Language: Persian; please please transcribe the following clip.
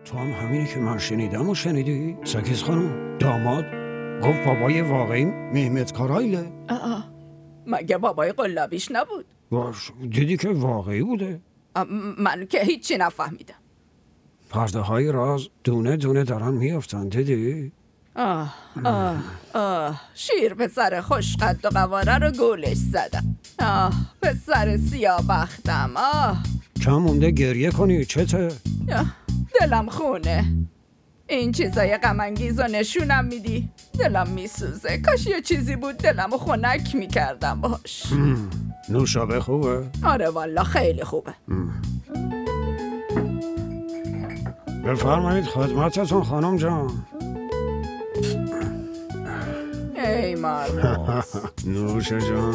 تو هم همینی که من شنیدم و شنیدی؟ سکیز خانم داماد گفت بابای واقعی مهمت کارایله. مگه بابای قلابیش نبود؟ باش دیدی که واقعی بوده. من که هیچی نفهمیدم. پرده های راز دونه دونه دارن میافتن دیدی؟ شیر پسر خوشقد و قواره رو گولش زدم. پسر سیاه بختم. کم مونده گریه کنی چته؟ دلم خونه. این چیزای غم انگیز رو نشونم میدی دلم میسوزه. کاش یه چیزی بود دلم رو خنک میکردم باش. نوشابه خوبه؟ آره والا خیلی خوبه. بفرمایید خدمتتون خانم جان. ای مرموز نوش جان.